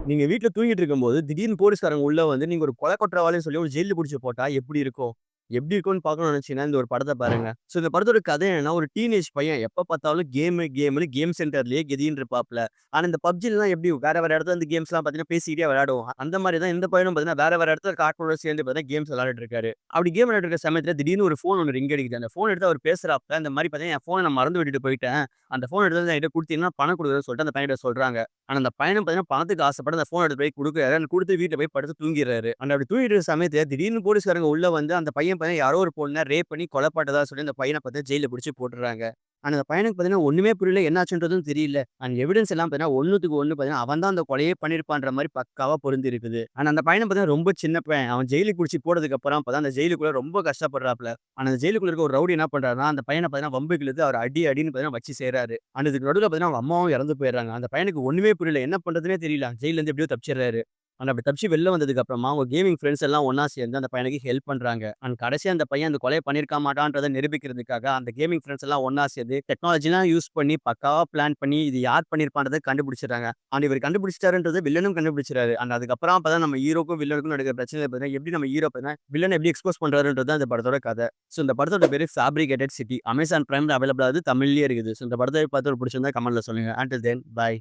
நீங்க வீட்ல தூங்கிட்டு இருக்கும்போது, திடீர்னு போலீஸ்காரங்க உள்ள வந்து நீங்க ஒரு கொலை குற்றவாளின்னு சொல்லி ஒரு ஜெயில்ல புடிச்சு போட்டா எப்படி இருக்கும்? எப்படி இருக்கும்னு பார்க்கணும்னு நெனச்சீங்கன்னா, இந்த ஒரு படத்த பாருங்க. இந்த படத்தோட கதை என்னன்னா, ஒரு டீனேஜ் பையன் எப்ப பார்த்தாலும் கேம்ன்னு கேம் சென்டர்லயே கெதின்னு இருப்பாப்ல. ஆனா இந்த PUBGலாம் எப்படி வேற வேற இடத்துல இந்த கேம்ஸ்லாம் பார்த்தீங்கன்னா, பேசிக்கிட்டே விளையாடுவோம். அந்த மாரி தான் இந்த பையனும் பார்த்தீங்கன்னா, வேற வேற இடத்துல காட்களோட சேர்ந்து பார்த்தீங்கன்னா, கேம்ஸ் விளையாடிட்டு இருக்காரு. அப்படி கேம் விளையாடிட்டு இருக்க சமயத்துல திடீர்னு ஒரு ஃபோன் ஒண்ணு ரிங் அடிக்குது. அந்த ஃபோன் எடுத்து அவர் பேசுறாப்ல, இந்த மாரி பார்த்தீங்கன்னா, "என் ஃபோன நான் மறந்து விட்டுட்டு போயிட்டேன். அந்த ஃபோன் எடுத்து வந்து என்கிட்ட குடுத்தீங்கன்னா, பணம் குடுக்குறேன்னு" சொல்லிட்டு அந்த பையன்கிட்ட சொல்றாங்க. ஆனா, அந்த பையனும் பார்த்தீங்கன்னா, பணத்துக்கு ஆசைப்பட்டு அந்த ஃபோன் எடுத்து போய் குடுக்குறாரு. அந்த குடுத்து வீட்ல போய் படுத்து தூங்கிர்றாரு. அந்த அப்படி தூங்கிட்டு இருக்க சமயத்துல திடீர்னு போலீஸ்காரங்க உள்ள வந்து அந்த பையன் பார்த்தீங்கன்னா, யாரோ ஒரு பொண்ண ரேப் பண்ணி கொலை பண்ணதா சொல்லி அந்த பையன பார்த்தீங்கன்னா, ஜெயில்ல புடிச்சு போட்டுர்றாங்க. ஆனா, அந்த பையனுக்கு பார்த்தீங்கன்னா, ஒண்ணுமே புரியல. என்னாச்சுன்றதும் தெரியல. அண்ட் எவிடன்ஸ் எல்லாம் பார்த்தீங்கன்னா, 1க்கு 1 பார்த்தீங்கன்னா, அவன் தான் அந்த கொலையே பண்ணியிருப்பான்ற மாரி பக்காவா பொருந்தி இருக்குது. ஆனா, அந்த பையன பார்த்தீங்கன்னா, ரொம்ப சின்ன பையன். அவன் ஜெயிலுக்கு புடிச்சு போட்டதுக்கு அப்புறம் அப்பதான் அந்த ஜெயிலுக்குள்ள ரொம்ப கஷ்டப்படுறாப்ல. ஆனா, அந்த ஜெயிலுக்குள்ள இருக்க ஒரு ரவுடி என்ன பண்றாருன்னா, அந்த பையன பார்த்தீங்கன்னா, வம்புக்கு இழுத்து அவர அடி அடின்னு பார்த்தீங்கன்னா வச்சு செய்றாரு. அண்ட் இதுக்கு நடுவுல பார்த்தீங்கன்னா, அவங்க அம்மாவும் இறந்து போயிர்றாங்க. அந்த பையனுக்கு ஒண்ணுமே புரியல. என்ன பண்றதுன்னே தெரியல. ஜெயில்ல இருந்து எப்படியோ தப்பிச்சிடுறாரு. ஆனா அப்படி தப்பிச்சு வெளில வந்ததுக்கு அப்புறமா, அவங்க கேமிங் ஃபிரெண்ட்ஸ் எல்லாம் ஒண்ணா சேர்ந்து அந்த பையனுக்கு ஹெல்ப் பண்றாங்க. அண்ட் கடைசியா அந்த பையன் அந்த கொலைய பண்ணியிருக்க மாட்டான்றத நிரூபிக்கிறதுக்காக, அந்த கேமிங் ஃபிரெண்ட்ஸ் எல்லாம் ஒண்ணா சேர்ந்து டெக்னாலஜிலாம் யூஸ் பண்ணி பக்காவா பிளான் பண்ணி, இது யார் பண்ணியிருப்பான்றத கண்டுபிடிச்சுடுறாங்க. அண்ட் இவரு கண்டுபிடிச்சுட்டாருன்றத வில்லனும் கண்டுபிடிச்சுறாரு. அண்ட் அதுக்கப்புறம் அப்பதான் நம்ம ஹீரோக்கும், வில்லனுக்கும் நடக்கிற பிரச்சனைய பார்த்தீங்கன்னா, எப்படி நம்ம ஹீரோ பார்த்தீங்கன்னா, வில்லன எப்படி எக்ஸ்போஸ் பண்றாருன்றது தான் இந்த படத்தோட கதை. இந்த படத்தோட பேரு ஃபேப்ரிகேட்டட் சிட்டி. அமேசான் பிரைம்ல அவைலபிள் ஆகுது. தமிழ்லயே இருக்குது. இந்த படத்த பார்த்து பிடிச்சிருந்தா கமெண்ட்ல சொல்லுங்க. அன்டில் தென் பாய்.